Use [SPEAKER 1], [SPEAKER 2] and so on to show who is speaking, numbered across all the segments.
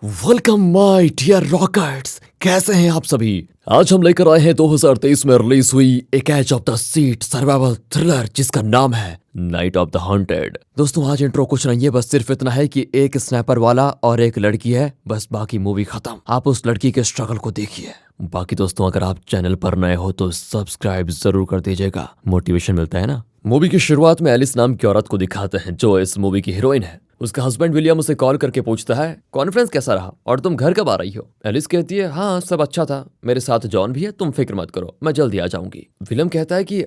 [SPEAKER 1] Welcome my dear rockets. कैसे हैं आप सभी। आज हम लेकर आए हैं 2023 में रिलीज हुई एक edge of the seat survival thriller जिसका नाम है नाइट ऑफ द हॉन्टेड। दोस्तों आज इंट्रो कुछ नहीं है, बस सिर्फ इतना है कि एक स्नैपर वाला और एक लड़की है, बस बाकी मूवी खत्म। आप उस लड़की के स्ट्रगल को देखिए। बाकी दोस्तों अगर आप चैनल पर नए हो तो सब्सक्राइब जरूर कर दीजिएगा, मोटिवेशन मिलता है ना। मूवी की शुरुआत में एलिस नाम की औरत को दिखाते हैं जो इस मूवी की हीरोइन है। उसका हस्बैंड विलियम उसे कॉल करके पूछता है कॉन्फ्रेंस कैसा रहा और तुम घर कब आ रही हो। एलिस कहती है हाँ सब अच्छा था, मेरे साथ जॉन भी है, तुम फिक्र मत करो, मैं जल्दी आ जाऊंगी। विलियम कहता है कि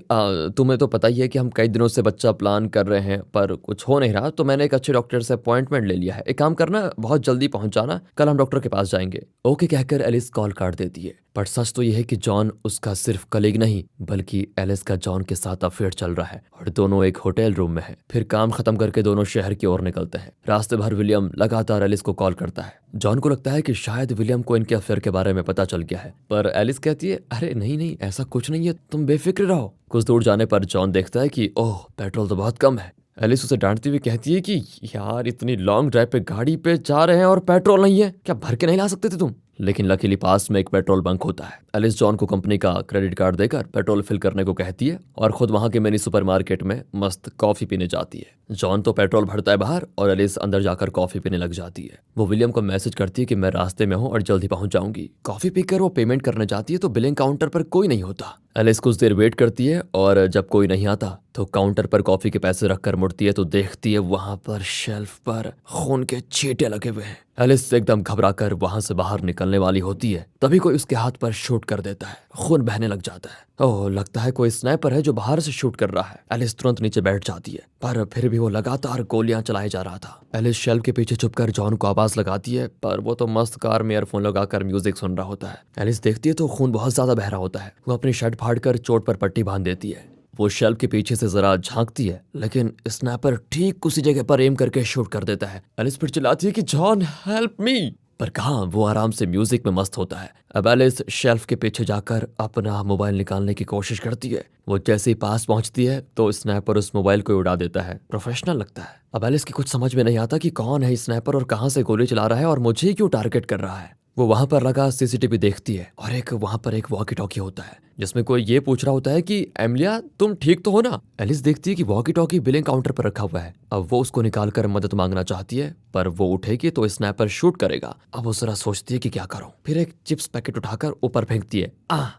[SPEAKER 1] तुम्हें तो पता ही है कि हम कई दिनों से बच्चा प्लान कर रहे हैं पर कुछ हो नहीं रहा, तो मैंने एक अच्छे डॉक्टर से अपॉइंटमेंट ले लिया है। एक काम करना, बहुत जल्दी पहुंच जाना, कल हम डॉक्टर के पास जाएंगे। ओके कहकर एलिस कॉल काट देती है। पर सच तो यह है कि जॉन उसका सिर्फ कलीग नहीं बल्कि एलिस का जॉन के साथ अफेयर चल रहा है और दोनों एक होटल रूम में है। फिर काम खत्म करके दोनों शहर की ओर निकलते हैं। रास्ते भर विलियम लगातार एलिस को कॉल करता है। जॉन को लगता है कि शायद विलियम को इनके अफेयर के बारे में पता चल गया है, पर एलिस कहती है अरे नहीं नहीं ऐसा कुछ नहीं है, तुम बेफिक्र रहो। कुछ दूर जाने पर जॉन देखता है कि ओह पेट्रोल तो बहुत कम है। एलिस उसे डांटती हुई कहती है कि यार इतनी लॉन्ग ड्राइव पे गाड़ी पे जा रहे हैं और पेट्रोल नहीं है, क्या भर के नहीं ला सकते थे तुम। लेकिन लकीली पास में एक पेट्रोल बंक होता है। एलिस जॉन को कंपनी का क्रेडिट कार्ड देकर पेट्रोल फिल करने को कहती है और खुद वहां के मिनी सुपरमार्केट में मस्त कॉफी पीने जाती है। जॉन तो पेट्रोल भरता है बाहर और एलिस अंदर जाकर कॉफी पीने लग जाती है। वो विलियम को मैसेज करती है कि मैं रास्ते में हूँ और जल्दी पहुंच जाऊंगी। कॉफी पीकर वो पेमेंट करने जाती है तो बिलिंग काउंटर पर कोई नहीं होता। एलिस कुछ देर वेट करती है और जब कोई नहीं आता तो काउंटर पर कॉफी के पैसे रखकर मुड़ती है तो देखती है वहां पर शेल्फ पर खून के छींटे लगे हुए हैं। एलिस एकदम घबराकर वहां से बाहर निकलने वाली होती है, तभी कोई उसके हाथ पर शूट कर देता है। खून बहने लग जाता है। ओह लगता है कोई स्नाइपर है जो बाहर से शूट कर रहा है। एलिस तुरंत नीचे बैठ जाती है, पर फिर भी वो लगातार गोलियां चलाए जा रहा था। एलिस शेल्फ के पीछे छुपकर जॉन को आवाज लगाती है, पर वो तो मस्त कार में ईयरफोन लगाकर म्यूजिक सुन रहा होता है। एलिस देखती है तो खून बहुत ज्यादा बह रहा होता है। वो अपनी शर्ट फाड़कर चोट पर पट्टी बांध देती है। वो शेल्फ के पीछे से जरा झांकती है, लेकिन स्नैपर ठीक उसी जगह पर एम करके शूट कर देता है। एलिस फिर चिल्लाती है कि जॉन हेल्प मी, पर कहाँ, वो आराम से म्यूजिक में मस्त होता है। अब एलिस शेल्फ के पीछे जाकर अपना मोबाइल निकालने की कोशिश करती है। वो जैसे ही पास पहुंचती है तो स्नैपर उस मोबाइल को उड़ा देता है। प्रोफेशनल लगता है। अब एलिस की कुछ समझ में नहीं आता कि कौन है स्नैपर और कहाँ से गोली चला रहा है और मुझे क्यों टारगेट कर रहा है। वो वहां पर लगा सीसीटीवी देखती है और वहां पर एक वॉकी टॉकी होता है जिसमें कोई ये पूछ रहा होता है कि एमिलिया तुम ठीक तो हो ना। एलिस देखती है कि वॉकी टॉकी बिलिंग काउंटर पर रखा हुआ है। अब वो उसको निकालकर मदद मांगना चाहती है, पर वो उठेगी तो स्नैपर शूट करेगा। अब वो जरा सोचती है कि क्या करूं, फिर एक चिप्स पैकेट उठाकर ऊपर फेंकती है।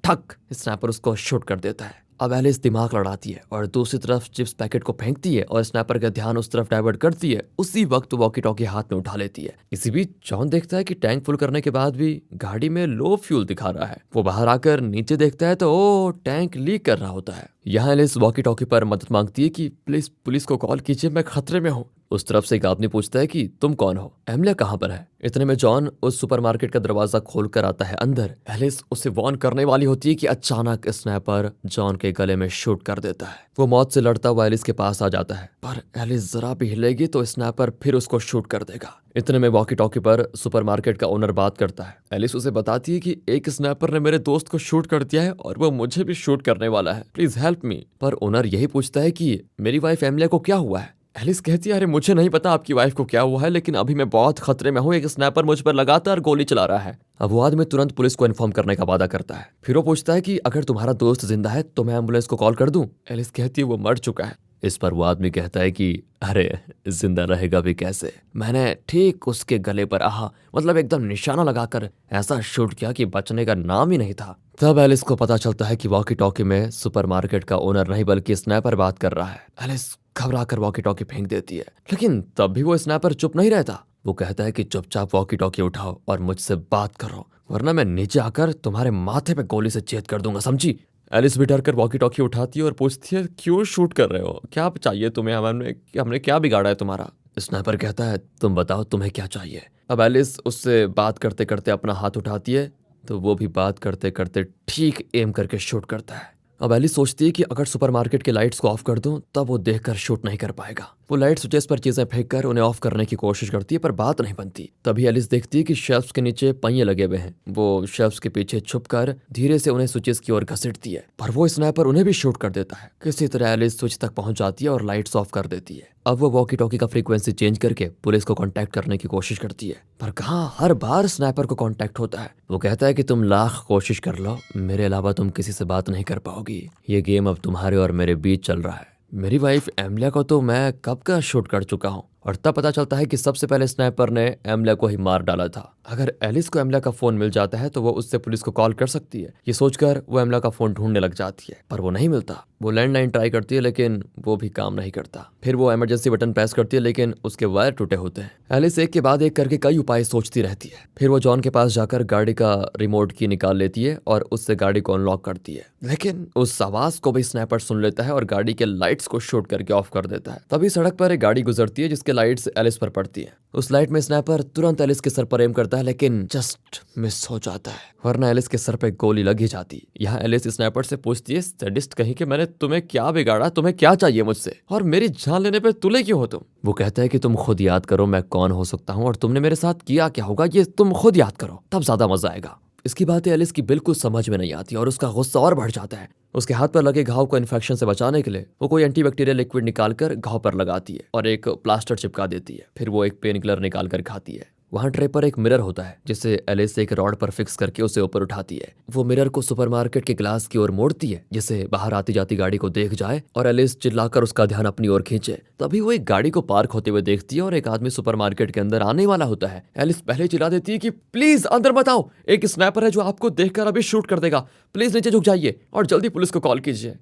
[SPEAKER 1] ठक, स्नैपर उसको शूट कर देता है। अब एलिस दिमाग लड़ाती है और दूसरी तरफ चिप्स पैकेट को फेंकती है और स्नैपर का ध्यान उस तरफ डाइवर्ट करती है। उसी वक्त वॉकी टॉकी हाथ में उठा लेती है। इसी बीच जॉन देखता है कि टैंक फुल करने के बाद भी गाड़ी में लो फ्यूल दिखा रहा है। वो बाहर आकर नीचे देखता है तो ओ टैंक लीक कर रहा होता है। यहाँ एलिस वॉकी टॉकी पर मदद मांगती है कि प्लीज पुलिस को कॉल कीजिए, मैं खतरे में हूँ। उस तरफ से एक आदमी पूछता है कि तुम कौन हो, एमिलिया कहाँ पर है। इतने में जॉन उस सुपरमार्केट का दरवाजा खोल कर आता है अंदर। एलिस उसे वार्न करने वाली होती है कि अचानक स्नैपर जॉन के गले में शूट कर देता है। वो मौत से लड़ता हुआ एलिस के पास आ जाता है, पर एलिस जरा भी हिलेगी तो स्नैपर फिर उसको शूट कर देगा। इतने में वॉकी टॉकी पर सुपरमार्केट का ओनर बात करता है। एलिस उसे बताती है कि एक स्नैपर ने मेरे दोस्त को शूट कर दिया है और वो मुझे भी शूट करने वाला है, प्लीज हेल्प मी। पर ओनर यही पूछता है कि मेरी वाइफ एमिलिया को क्या हुआ है। एलिस कहती है अरे मुझे नहीं पता आपकी वाइफ को क्या हुआ है, लेकिन अभी मैं बहुत खतरे में हूँ, एक स्नैपर मुझ पर लगातार गोली चला रहा है। अब वो आदमी तुरंत पुलिस को इन्फॉर्म करने का वादा करता है। फिर वो पूछता है कि अगर तुम्हारा दोस्त जिंदा है तो मैं एम्बुलेंस को कॉल कर दूं। एलिस कहती है वो मर चुका है। इस पर वो आदमी कहता है कि अरे जिंदा रहेगा भी कैसे, मैंने ठीक उसके गले पर मतलब एकदम निशाना लगाकर ऐसा शूट किया कि बचने का नाम ही नहीं था। तब एलिस को पता चलता है कि वॉकी टॉकी में सुपरमार्केट का ओनर नहीं बल्कि स्नैपर बात कर रहा है। एलिस घबरा कर वॉकी टॉकी फेंक देती है, लेकिन तब भी वो स्नैपर चुप नहीं रहता। वो कहता है कि चुपचाप वॉकी टॉकी उठाओ और मुझसे बात करो, वरना मैं नीचे आकर तुम्हारे माथे पे गोली से छेद कर दूंगा, समझी। एलिस भी डर कर वॉकी टॉकी उठाती है और पूछती है क्यों शूट कर रहे हो, क्या चाहिए तुम्हें, हमने क्या बिगाड़ा है तुम्हारा। स्नाइपर कहता है तुम बताओ तुम्हें क्या चाहिए। अब एलिस उससे बात करते करते अपना हाथ उठाती है तो वो भी बात करते करते ठीक एम करके शूट करता है। अब एलिस सोचती है कि अगर सुपरमार्केट के लाइट्स को ऑफ कर दूं तब वो देखकर शूट नहीं कर पाएगा। वो लाइट स्विचेस पर चीजें फेंक कर उन्हें ऑफ करने की कोशिश करती है पर बात नहीं बनती। तभी एलिस देखती है कि शेल्फ्स के नीचे पहिए लगे हुए हैं। वो शेल्फ्स के पीछे छुपकर धीरे से उन्हें स्विचेस की ओर घसीटती है पर वो स्नाइपर उन्हें भी शूट कर देता है। किसी तरह एलिस स्विच तक पहुंच जाती है और लाइट्स ऑफ कर देती है। अब वो वॉकी टॉकी का फ्रीक्वेंसी चेंज करके पुलिस को कांटेक्ट करने की कोशिश करती है पर कहाँ हर बार स्नाइपर को कांटेक्ट होता है। वो कहता है कि तुम लाख कोशिश कर लो, मेरे अलावा तुम किसी से बात नहीं कर पाओगी। ये गेम अब तुम्हारे और मेरे बीच चल रहा है। मेरी वाइफ एमिलिया को तो मैं कब का शूट कर चुका हूँ। और तब पता चलता है कि सबसे पहले स्नाइपर ने एमिलिया को ही मार डाला था। अगर एलिस को एमिलिया का फोन मिल जाता है तो वो उससे पुलिस को कॉल कर सकती है। ये सोचकर वो एमिलिया का फोन ढूंढने लग जाती है पर वो नहीं मिलता। वो लैंडलाइन ट्राई करती है लेकिन वो भी काम नहीं करता। फिर वो इमरजेंसी बटन प्रेस करती है लेकिन उसके वायर टूटे होते हैं। एलिस एक के बाद एक करके कई उपाय सोचती रहती है। फिर वो जॉन के पास जाकर गाड़ी का रिमोट की निकाल लेती है और उससे गाड़ी को अनलॉक करती है। लेकिन उस आवाज को भी स्नाइपर सुन लेता है और गाड़ी के लाइट्स को शूट करके ऑफ कर देता है। तभी सड़क पर एक गाड़ी गुजरती है जिसके लाइट्स एलिस पर पड़ती है। उस लाइट में स्नाइपर तुरंत एलिस के सर पर एम करता है लेकिन जस्ट मिस हो जाता है, वरना एलिस के सर पे गोली लग ही जाती। यहाँ एलिस स्नाइपर से पूछती है, सैडिस्ट कहीं कि मैंने तुम्हें क्या बिगाड़ा, तुम्हें क्या चाहिए मुझसे और मेरी जान लेने पे तुले क्यों हो तुम। वो कहता है कि तुम खुद याद करो मैं कौन हो सकता हूँ और तुमने मेरे साथ किया क्या होगा, ये तुम खुद याद करो तब ज्यादा मजा आएगा। इसकी बातें एलिस की बिल्कुल समझ में नहीं आती और उसका गुस्सा और बढ़ जाता है। उसके हाथ पर लगे घाव को इन्फेक्शन से बचाने के लिए वो कोई एंटीबैक्टीरियल लिक्विड निकालकर घाव पर लगाती है और एक प्लास्टर चिपका देती है। फिर वो एक पेन किलर निकाल कर खाती है। वहाँ ट्रे पर एक मिरर होता है जिसे एलिस एक रॉड पर फिक्स करके उसे ऊपर उठाती है। वो मिरर को सुपरमार्केट के ग्लास की ओर मोड़ती है जिससे बाहर आती जाती गाड़ी को देख जाए और एलिस चिल्लाकर उसका ध्यान अपनी ओर खींचे। तभी वो एक गाड़ी को पार्क होते हुए देखती है और एक आदमी सुपरमार्केट के अंदर आने वाला होता है। एलिस पहले चिल्ला देती है कि प्लीज अंदर मत आओ, एक स्नाइपर है जो आपको देखकर अभी शूट कर देगा, प्लीज नीचे झुक जाइए और जल्दी पुलिस को कॉल कीजिए।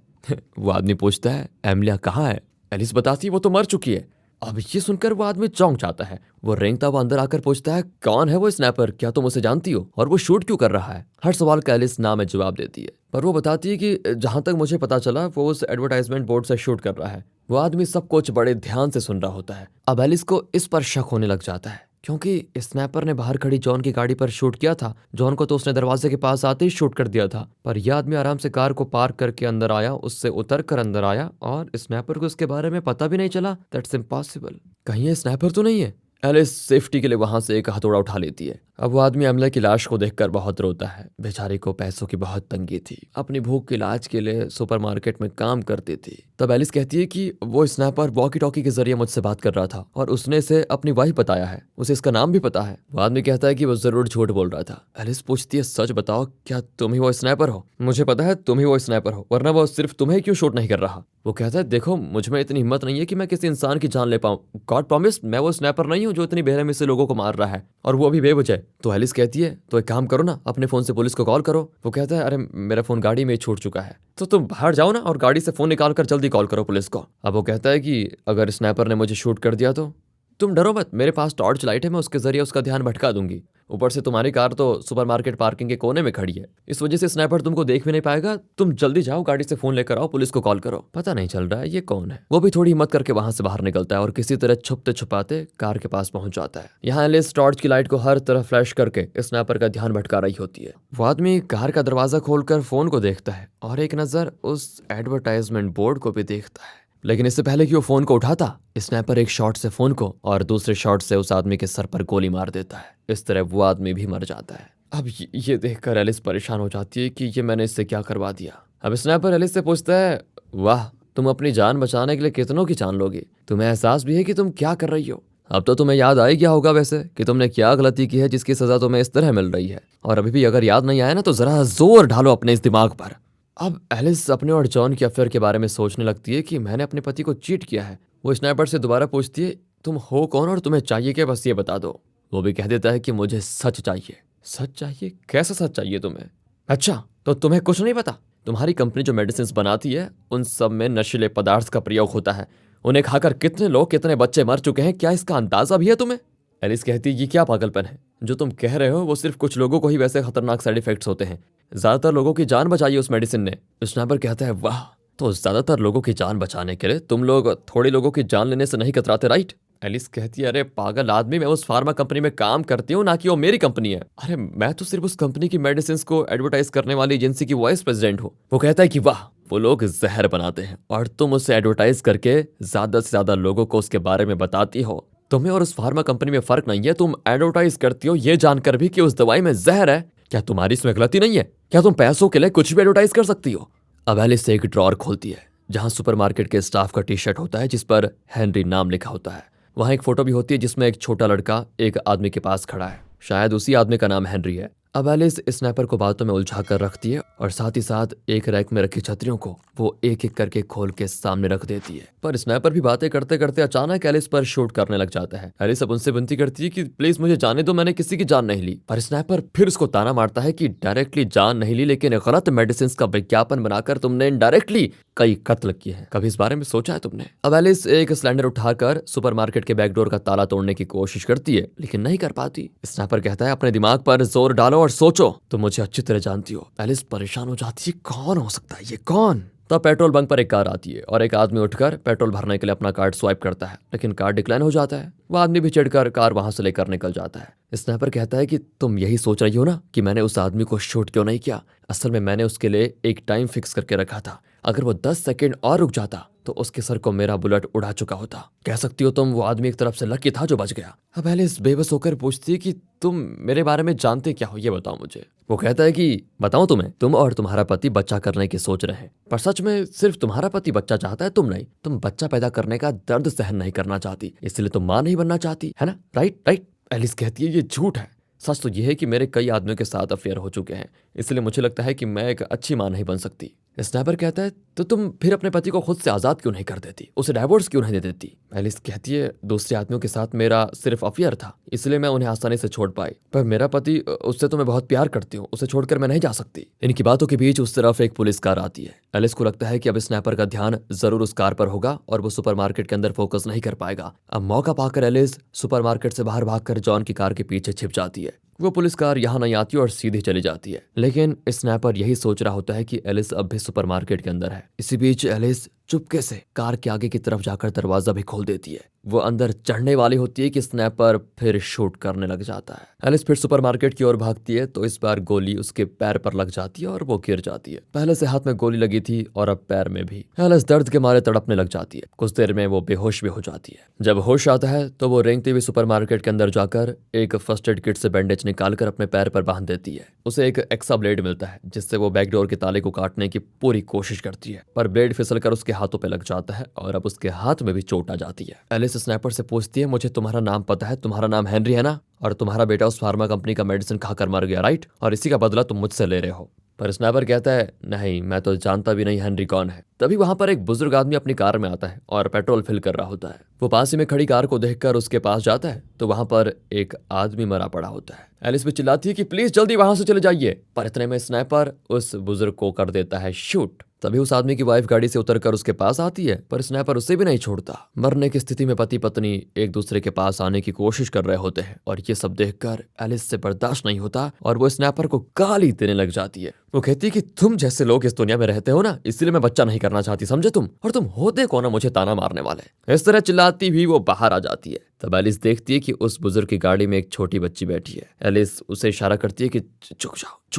[SPEAKER 1] वो आदमी पूछता है एमिलिया कहाँ है। एलिस बताती है वो तो मर चुकी है। अब ये सुनकर वो आदमी चौंक जाता है। वो रेंगता हुआ अंदर आकर पूछता है कौन है वो स्नाइपर, क्या तुम उसे जानती हो और वो शूट क्यों कर रहा है। हर सवाल का एलिस ना में जवाब देती है पर वो बताती है कि जहां तक मुझे पता चला वो उस एडवर्टाइजमेंट बोर्ड से शूट कर रहा है। वो आदमी सब कुछ बड़े ध्यान से सुन रहा होता है। अब एलिस को इस पर शक होने लग जाता है क्योंकि स्नाइपर ने बाहर खड़ी जॉन की गाड़ी पर शूट किया था। जॉन को तो उसने दरवाजे के पास आते ही शूट कर दिया था पर यह आदमी आराम से कार को पार्क करके अंदर आया, उससे उतर कर अंदर आया और स्नाइपर को उसके बारे में पता भी नहीं चला। That's impossible. कहीं ये स्नाइपर तो नहीं है। एलिस सेफ्टी के लिए वहां से एक हथौड़ा उठा लेती है। अब वो आदमी एमिलिया की लाश को देखकर बहुत रोता है। बेचारी को पैसों की बहुत तंगी थी, अपनी भूख के इलाज के लिए सुपरमार्केट में काम करती थी। तब एलिस कहती है कि वो स्नाइपर वॉकी टॉकी के जरिए मुझसे बात कर रहा था और उसने इसे अपनी वाइफ बताया है, उसे इसका नाम भी पता है। वो आदमी कहता है कि वो जरूर झूठ बोल रहा था। एलिस पूछती है सच बताओ, क्या तुम ही वो स्नाइपर हो? मुझे पता है तुम ही वो स्नाइपर हो, वरना वो सिर्फ तुम्हें क्यों शूट नहीं कर रहा। वो कहता है देखो मुझ में इतनी हिम्मत नहीं है कि मैं किसी इंसान की जान ले पाऊं। गॉड प्रॉमिस मैं वो स्नाइपर नहीं हूं जो इतनी बेरहमी से लोगों को मार रहा है और वो भी बेवजह। तो एलिस कहती है तो एक काम करो ना, अपने फोन से पुलिस को कॉल करो। वो कहता है अरे मेरा फोन गाड़ी में छूट चुका है। तो तुम बाहर जाओ ना और गाड़ी से फोन निकाल कर जल्दी कॉल करो पुलिस को। अब वो कहता है कि अगर स्नाइपर ने मुझे शूट कर दिया तो तुम डरो मत, मेरे पास टॉर्च लाइट है, मैं उसके जरिए उसका ध्यान भटका दूंगी। ऊपर से तुम्हारी कार तो सुपरमार्केट पार्किंग के कोने में खड़ी है, इस वजह से स्नाइपर तुमको देख भी नहीं पाएगा। तुम जल्दी जाओ, गाड़ी से फोन लेकर आओ, पुलिस को कॉल करो। पता नहीं चल रहा है ये कौन है। वो भी थोड़ी हिम्मत करके वहां से बाहर निकलता है और किसी तरह छुपते छुपाते कार के पास पहुंच जाता है। यहाँ एलिस टॉर्च की लाइट को हर तरफ फ्लैश करके स्नाइपर का ध्यान भटका रही होती है। वो आदमी कार का दरवाजा खोलकर फोन को देखता है और एक नजर उस एडवर्टाइजमेंट बोर्ड को भी देखता है। लेकिन इससे पहले कि वो फोन को उठाता, स्नाइपर एक शॉट से फोन को और दूसरे शॉट से उस आदमी के सर पर गोली मार देता है। इस तरह वो आदमी भी मर जाता है। अब ये देखकर एलिस परेशान हो जाती है कि ये मैंने इससे क्या करवा दिया। अब स्नाइपर एलिस से पूछता है वाह, तुम अपनी जान बचाने के लिए कितनों की जान लोगे, तुम्हें एहसास भी है कि तुम क्या कर रही हो। अब तो तुम्हें याद आ ही गया होगा वैसे कि तुमने क्या गलती की है जिसकी सजा तुम्हें इस तरह मिल रही है। और अभी भी अगर याद नहीं आया ना तो जरा जोर ढालो अपने इस दिमाग पर। अब एलिस अपने और जॉन के अफेयर के बारे में सोचने लगती है कि मैंने अपने पति को चीट किया है। वो स्नाइपर से दोबारा पूछती है तुम हो कौन और तुम्हें चाहिए क्या, बस ये बता दो। वो भी कह देता है कि मुझे सच चाहिए। सच चाहिए? कैसा सच चाहिए तुम्हें? अच्छा तो तुम्हें कुछ नहीं पता, तुम्हारी कंपनी जो मेडिसिन बनाती है उन सब में नशीले पदार्थ का प्रयोग होता है। उन्हें खाकर कितने लोग, कितने बच्चे मर चुके हैं, क्या इसका अंदाजा भी है तुम्हें? एलिस कहती है ये क्या पागलपन है, जो तुम कह रहे हो वो सिर्फ कुछ लोगों को ही वैसे खतरनाक साइड इफेक्ट्स होते हैं, ज्यादातर लोगों की जान बचाई उस मेडिसिन ने। स्नाइपर कहता है वाह, तो ज्यादातर लोगों की जान बचाने के लिए तुम लोग थोड़े लोगों की जान लेने से नहीं कतराते, राइट? एलिस कहती है, अरे पागल आदमी, मैं उस फार्मा कंपनी में काम करती हूँ, ना कि वो मेरी कंपनी है। अरे मैं तो सिर्फ उस कंपनी की मेडिसिन को एडवर्टाइज करने वाली एजेंसी की वाइस प्रेसिडेंट हूँ। वो कहता है कि वाह, वो लोग जहर बनाते हैं और तुम उसे एडवर्टाइज करके ज्यादा से ज्यादा लोगों को उसके बारे में बताती हो। तुम्हें और उस फार्मा कंपनी में फर्क नहीं है, तुम एडवर्टाइज करती हो ये जानकर भी कि उस दवाई में जहर है। क्या तुम्हारी इसमें गलती नहीं है? क्या तुम पैसों के लिए कुछ भी एडवर्टाइज कर सकती हो? अब एलिस एक ड्रॉर खोलती है जहां सुपरमार्केट के स्टाफ का टी शर्ट होता है जिस पर हेनरी नाम लिखा होता है। वहां एक फोटो भी होती है जिसमें एक छोटा लड़का एक आदमी के पास खड़ा है। शायद उसी आदमी का नाम हेनरी है। अब एलिस स्नैपर को बातों में उलझा कर रखती है और साथ ही साथ एक रैक में रखी छतरियों को वो एक एक करके खोल के सामने रख देती है। पर स्नैपर भी बातें करते करते अचानक एलिस पर शूट करने लग जाता है। एलिस अब उनसे विनती करती है कि प्लीज मुझे जाने दो, मैंने किसी की जान नहीं ली। पर स्नैपर फिर उसको ताना मारता है कि डायरेक्टली जान नहीं ली, लेकिन गलत मेडिसिन का विज्ञापन बनाकर तुमने इनडायरेक्टली कई कत्ल किए हैं। कभी इस बारे में सोचा है तुमने? अब एलिस एक सिलेंडर उठाकर सुपरमार्केट के बैकडोर का ताला तोड़ने की कोशिश करती है लेकिन नहीं कर पाती। स्नैपर कहता है, अपने दिमाग पर जोर डालो और सोचो, तुम मुझे अच्छी तरह जानती हो। एलिस परेशान हो जाती है, कौन हो सकता है ये, कौन? तब पेट्रोल बंक पर एक कार आती है और एक आदमी उठकर पेट्रोल भरने के लिए अपना कार्ड स्वाइप करता है, लेकिन कार्ड डिक्लाइन हो जाता है। वह आदमी भी चिढ़कर कार वहां से लेकर निकल जाता है। स्नैपर कहता है कि तुम यही सोच रही हो ना कि मैंने उस आदमी को शूट क्यों नहीं किया। असल में मैंने उसके लिए एक टाइम फिक्स करके रखा था। अगर वो 10 सेकंड और रुक जाता तो उसके सर को मेरा बुलेट उड़ा चुका होता। कह सकती हो तुम वो आदमी एक तरफ से लकी था जो बच गया। अब एलिस बेबस होकर पूछती है कि तुम मेरे बारे में जानते क्या हो, ये बताओ मुझे। वो कहता है कि बताओ तुम्हें, तुम और तुम्हारा पति बच्चा करने की सोच रहे हैं, पर सच में सिर्फ तुम्हारा पति बच्चा चाहता है, तुम नहीं। तुम बच्चा पैदा करने का दर्द सहन नहीं करना चाहती, इसलिए तुम मां नहीं बनना चाहती, है ना? Right right. एलिस कहती है, ये झूठ है। सच तो यह है कि मेरे कई आदमियों के साथ अफेयर हो चुके हैं, इसलिए मुझे लगता है कि मैं एक अच्छी मां नहीं बन सकती। स्नैपर कहता है, तो तुम फिर अपने पति को खुद से आजाद क्यों नहीं कर देती, उसे डाइवोर्स क्यों नहीं दे देती? एलिस कहती है, दूसरे आदमियों के साथ मेरा सिर्फ अफेयर था, इसलिए मैं उन्हें आसानी से छोड़ पाई। पर मेरा पति, उससे तो मैं बहुत प्यार करती हूँ, उसे छोड़कर मैं नहीं जा सकती। इनकी बातों के बीच उस तरफ एक पुलिस कार आती है। एलिस को लगता है कि अब स्नैपर का ध्यान जरूर उस कार पर होगा और वो सुपरमार्केट के अंदर फोकस नहीं कर पाएगा। अब मौका पाकर एलिस सुपरमार्केट से बाहर भागकर जॉन की कार के पीछे छिप जाती है। वो पुलिस कार यहाँ नहीं आती और सीधी चली जाती है, लेकिन स्नैपर यही सोच रहा होता है कि एलिस अब भी सुपरमार्केट के अंदर है। इसी बीच एलिस चुपके से कार के आगे की तरफ जाकर दरवाजा भी खोल देती है। वो अंदर चढ़ने वाली होती है कि स्नैपर फिर शूट करने लग जाता है। एलिस फिर सुपरमार्केट की ओर भागती है तो इस बार गोली उसके पैर पर लग जाती है और वो गिर जाती है। पहले से हाथ में गोली लगी थी और अब पैर में भी। एलिस दर्द के मारे तड़पने लग जाती है। कुछ देर में वो बेहोश भी हो जाती है। जब होश आता है तो वो रेंगती हुई सुपरमार्केट के अंदर जाकर एक फर्स्ट एड किट से बैंडेज निकालकर अपने पैर पर बांध देती है। उसे एक एक्सा ब्लेड मिलता है जिससे वो बैकडोर के ताले को काटने की पूरी कोशिश करती है, पर ब्लेड फिसलकर उसके हाथों पे लग जाता है और अब उसके हाथ में भी चोट आ जाती है। एलिस स्नैपर से पूछती है, मुझे तुम्हारा नाम पता है, तुम्हारा नाम हेनरी है ना? और तुम्हारा बेटा उस फार्मा कंपनी का मेडिसिन खाकर मर गया, राइट? और इसी का बदला तुम मुझसे ले रहे हो। पर स्नैपर कहता है, नहीं, मैं तो जानता भी नहीं हेनरी कौन है। तभी वहां पर एक बुजुर्ग आदमी अपनी कार में आता है और पेट्रोल फिल कर रहा होता है। वो पास ही में खड़ी कार को देखकर उसके पास जाता है तो वहां पर एक आदमी मरा पड़ा होता है। एलिस भी चिल्लाती है कि प्लीज जल्दी वहां से चले जाइए, पर इतने में स्नैपर उस बुजुर्ग को कर देता है शूट। तभी उस आदमी की वाइफ गाड़ी से उतरकर उसके पास आती है, पर स्नैपर उसे भी नहीं छोड़ता। मरने की स्थिति में पति पत्नी एक दूसरे के पास आने की कोशिश कर रहे होते हैं और ये सब देखकर एलिस से बर्दाश्त नहीं होता और वो स्नैपर को गाली देने लग जाती है। वो कहती है कि तुम जैसे लोग इस दुनिया में रहते हो ना, इसलिए मैं बच्चा नहीं करना चाहती, समझे तुम? और तुम होते कौन हो मुझे ताना मारने वाले? इस तरह चिल्लाती हुई वो बाहर आ जाती है। तब एलिस देखती है कि उस बुजुर्ग की गाड़ी में एक छोटी बच्ची बैठी है। एलिस उसे इशारा करती है कि चुक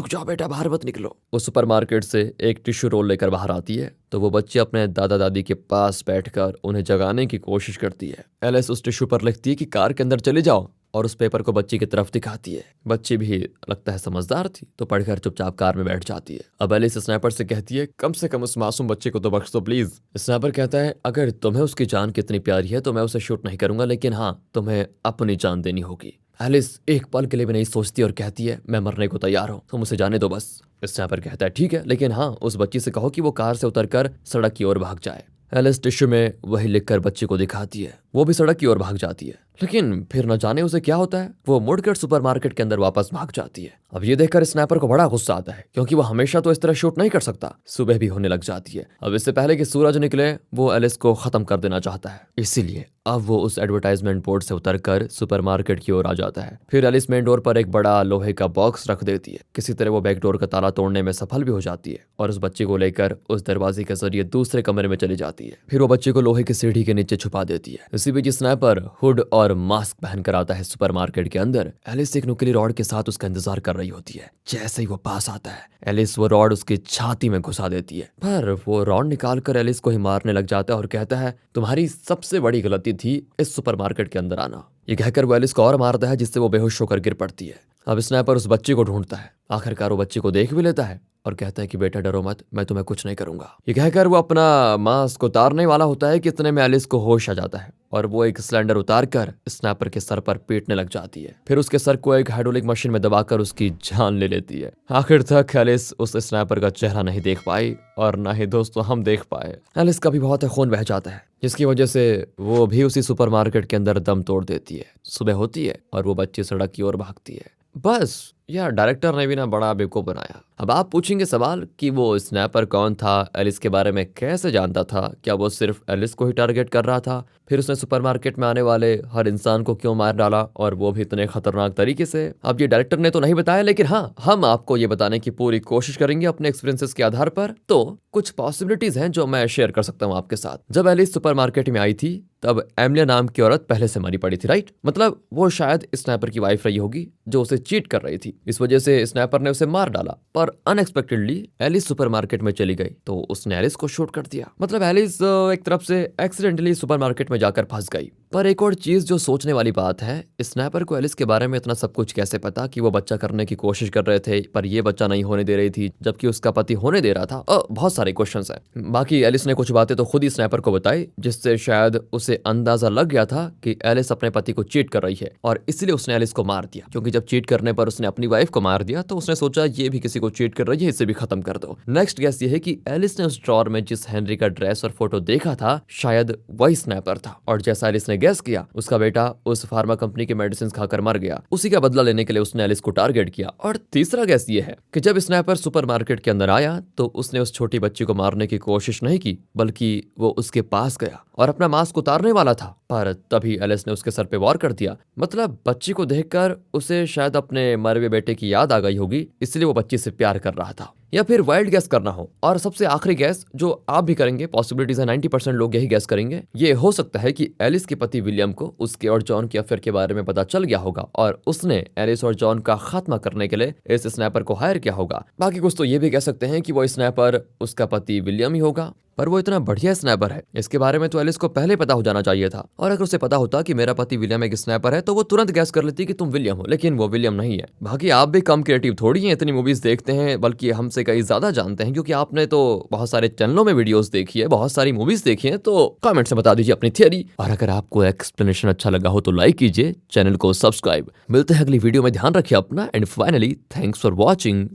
[SPEAKER 1] जाओ बेटा, बाहर मत निकलो। वो सुपरमार्केट से एक टिश्यू रोल लेकर बाहर आती है तो वो बच्ची अपने दादा दादी के पास बैठकर उन्हें जगाने की कोशिश करती है। एलिस उस टिश्यू पर लिखती है कि कार के अंदर चले जाओ और उस पेपर को बच्ची की तरफ दिखाती है। बच्ची भी लगता है समझदार थी तो पढ़कर चुपचाप कार में बैठ जाती है। अब एलिस स्नैपर से कहती है, कम से कम उस मासूम बच्चे को तो बख्श दो प्लीज। स्नैपर कहता है, अगर तुम्हें उसकी जान कितनी प्यारी है तो मैं उसे शूट नहीं करूंगा, लेकिन हाँ, तुम्हें अपनी जान देनी होगी। एलिस एक पल के लिए भी नहीं सोचती और कहती है, मैं मरने को तैयार हूँ, तुम उसे जाने दो बस। स्नैपर कहता है, ठीक है, लेकिन हाँ, उस बच्ची से कहो कि वो कार से उतरकर सड़क की ओर भाग जाए। एलिस टिश्यू में वही लिखकर बच्ची को दिखाती है। वो भी सड़क की ओर भाग जाती है। लेकिन फिर न जाने उसे क्या होता है, वो मुड़कर सुपरमार्केट के अंदर वापस भाग जाती है। अब ये देखकर स्नैपर को बड़ा गुस्सा आता है, क्योंकि वो हमेशा तो इस तरह शूट नहीं कर सकता। सुबह भी होने लग जाती है। अब इससे पहले कि सूरज निकले वो एलिस को खत्म कर देना चाहता है, इसीलिए अब वो उस एडवर्टाइजमेंट बोर्ड से उतरकर सुपरमार्केट की ओर आ जाता है। फिर एलिस मेन डोर पर एक बड़ा लोहे का बॉक्स रख देती है। किसी तरह वो बैक डोर का ताला तोड़ने में सफल भी हो जाती है और उस बच्चे को लेकर उस दरवाजे के जरिए दूसरे कमरे में चली जाती है। फिर वो बच्चे को लोहे की सीढ़ी के नीचे छुपा देती है। इसी बीच स्नैपर हुड और मास्क पहनकर आता है सुपरमार्केट के अंदर। एलिस एक नुकीली रॉड के साथ उसका इंतजार कर रही होती है। जैसे ही वो पास आता है, एलिस वो रॉड उसकी छाती में घुसा देती है, पर वो रॉड निकाल कर एलिस को ही मारने लग जाता है और कहता है, तुम्हारी सबसे बड़ी गलती थी इस सुपरमार्केट के अंदर आना। ये कहकर वो एलिस को और मारता है, जिससे वो बेहोश होकर गिर पड़ती है। अब स्नैपर उस बच्चे को ढूंढता है। आखिरकार वो बच्चे को देख भी लेता है और कहता है कि बेटा डरो मत, मैं तुम्हें कुछ नहीं करूंगा। ये कहकर वो अपना मास्क उतारने वाला होता है कि इतने में एलिस को होश आ जाता है और वो एक सिलेंडर उतार कर स्नैपर के सर पर पीटने लग जाती है। फिर उसके सर को एक हाइड्रोलिक मशीन में दबाकर उसकी जान ले लेती है। आखिर तक एलिस उस स्नैपर का चेहरा नहीं देख पाई और ना ही दोस्तों हम देख पाए। एलिस का भी बहुत खून बह जाता है, जिसकी वजह से वो भी उसी सुपरमार्केट के अंदर दम तोड़ देती है। सुबह होती है और वो बच्ची सड़क की ओर भागती है। बस यार, डायरेक्टर ने भी ना बड़ा बेवकूफ बनाया। अब आप पूछेंगे सवाल कि वो स्नैपर कौन था, एलिस के बारे में कैसे जानता था, क्या वो सिर्फ एलिस को ही टारगेट कर रहा था, फिर उसने सुपरमार्केट में आने वाले हर इंसान को क्यों मार डाला और वो भी इतने खतरनाक तरीके से। अब ये डायरेक्टर ने तो नहीं बताया, लेकिन हाँ, हम आपको ये बताने की पूरी कोशिश करेंगे अपने एक्सपीरियंसेस के आधार पर। तो कुछ पॉसिबिलिटीज हैं जो मैं शेयर कर सकता हूँ आपके साथ। जब एलिस सुपरमार्केट में आई थी तब एमिलिया नाम की औरत पहले से मरी पड़ी थी, राइट? मतलब वो शायद स्नैपर की वाइफ रही होगी जो उसे चीट कर रही थी। इस वजह से स्नैपर ने उसे मार डाला, पर अनएक्सपेक्टेडली एलिस सुपरमार्केट में चली गई तो उसने एलिस को शूट कर दिया। मतलब एलिस एक तरफ से एक्सीडेंटली सुपरमार्केट में जाकर फंस गई। पर एक और चीज जो सोचने वाली बात है, स्नैपर को एलिस के बारे में इतना सब कुछ कैसे पता कि वो बच्चा करने की कोशिश कर रहे थे पर ये बच्चा नहीं होने दे रही थी, जबकि उसका पति होने दे रहा था। बहुत सारे क्वेश्चंस हैं। बाकी एलिस ने कुछ बातें तो खुद ही स्नैपर को बताई, जिससे शायद उसे अंदाजा लग गया था कि एलिस अपने पति को चीट कर रही है और इसलिए उसने एलिस को मार दिया। क्योंकि जब चीट करने पर उसने अपनी वाइफ को मार दिया तो उसने सोचा ये भी किसी को चीट कर रही है, इसे भी खत्म कर दो। नेक्स्ट गेस ये है कि एलिस ने उस ड्रॉर में जिस हेनरी का ड्रेस और फोटो देखा था शायद वही स्नैपर था, और जैसा एलिस ने गेस किया उसका बेटा उस फार्मा कंपनी के मेडिसिन खाकर मर गया। उसी का बदला लेने के लिए उसने एलिस को टारगेट किया। और तीसरा गेस ये है कि जब स्नैपर सुपरमार्केट के अंदर आया तो उसने उस छोटी बच्ची को मारने की कोशिश नहीं की, बल्कि वो उसके पास गया और अपना मास्क उतारने वाला था, पर तभी एलिस ने उसके सर पे वार कर दिया। मतलब बच्ची को देखकर उसे शायद अपने मरे हुए बेटे की याद आ गई होगी, इसलिए वो बच्ची से प्यार कर रहा था। या फिर वाइल्ड गैस करना हो। और सबसे आखिरी गैस जो आप भी करेंगे, पॉसिबिलिटीज है 90% लोग यही गैस करेंगे, ये हो सकता है कि एलिस के पति विलियम को उसके और जॉन के अफेयर के बारे में पता चल गया होगा और उसने एलिस और जॉन का खात्मा करने के लिए इस स्नैपर को हायर किया होगा। बाकी कुछ तो ये भी कह सकते हैं कि वो स्नैपर उसका पति विलियम ही होगा। पर वो इतना बढ़िया स्नैपर है, इसके बारे में तो एलिस को पहले पता हो जाना चाहिए था। और अगर उसे पता होता कि मेरा पति विलियम एक स्नैपर है तो वो तुरंत गैस कर लेती कि तुम विलियम हो, लेकिन वो विलियम नहीं है। बाकी आप भी कम क्रिएटिव थोड़ी हैं, इतनी मूवीज देखते हैं, बल्कि हमसे कई ज्यादा जानते हैं, क्योंकि आपने तो बहुत सारे चैनलों में वीडियोस देखी है, बहुत सारी मूवीज देखी है। तो कमेंट से बता दीजिए अपनी थियरी, और अगर आपको एक्सप्लेनेशन अच्छा लगा हो तो लाइक कीजिए, चैनल को सब्सक्राइब। मिलते हैं अगली वीडियो में, ध्यान रखिए अपना, and finally thanks for watching.